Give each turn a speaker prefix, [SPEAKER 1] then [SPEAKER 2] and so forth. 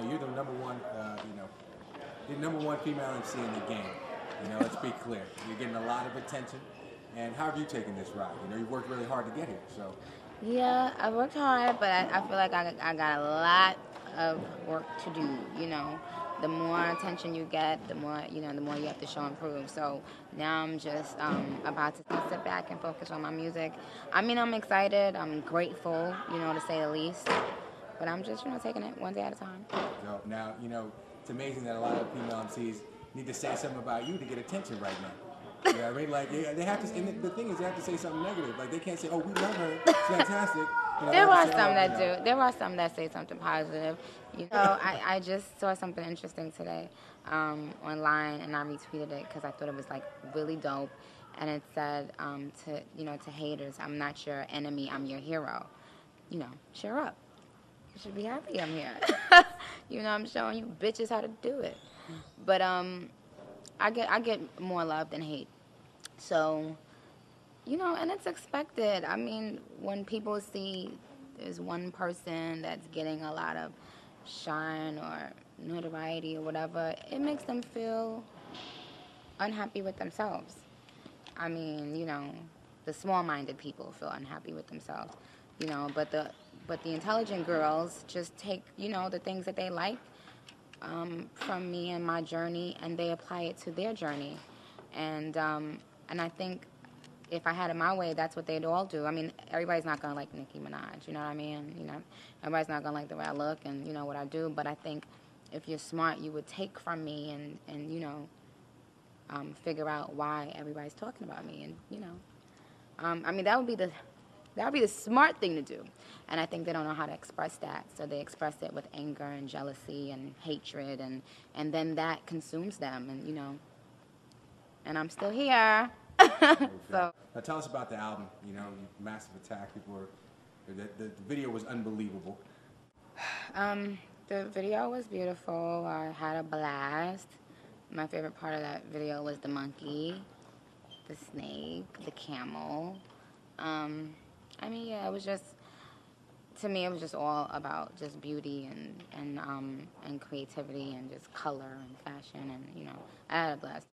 [SPEAKER 1] you're the number one, you're the number one female MC in the game. Let's be clear. You're getting a lot of attention. And how have you taken this ride? You worked really hard to get here. So.
[SPEAKER 2] Yeah, I worked hard, but I feel like I got a lot of work to do. The more attention you get, the more you have to show and prove. So now I'm just about to sit back and focus on my music. I mean, I'm excited. I'm grateful, to say the least. But I'm just, taking it one day at a time.
[SPEAKER 1] So now, it's amazing that a lot of female MCs need to say something about you to get attention right now. You know what I mean? Like, they have to, and the thing is, they have to say something negative. Like, they can't say, oh, we love her, she's fantastic.
[SPEAKER 2] There are some that do. There are some that say something positive. I just saw something interesting today online, and I retweeted it because I thought it was, like, really dope. And it said, to haters, I'm not your enemy, I'm your hero. Cheer up. You should be happy I'm here. I'm showing you bitches how to do it. But I get more love than hate. So, and it's expected. I mean, when people see there's one person that's getting a lot of shine or notoriety or whatever, it makes them feel unhappy with themselves. I mean, the small-minded people feel unhappy with themselves. But the intelligent girls just take, the things that they like from me and my journey, and they apply it to their journey. And I think if I had it my way, that's what they'd all do. I mean, everybody's not going to like Nicki Minaj, you know what I mean? Everybody's not going to like the way I look and, what I do. But I think if you're smart, you would take from me and figure out why everybody's talking about me. And, I mean, that would be the smart thing to do. And I think they don't know how to express that. So they express it with anger and jealousy and hatred. And then that consumes them. And I'm still here. So.
[SPEAKER 1] Now tell us about the album. Massive Attack. The video was unbelievable.
[SPEAKER 2] The video was beautiful. I had a blast. My favorite part of that video was the monkey, the snake, the camel. I mean, yeah, it was just, to me, it was just all about just beauty and creativity and just color and fashion, and I had a blast.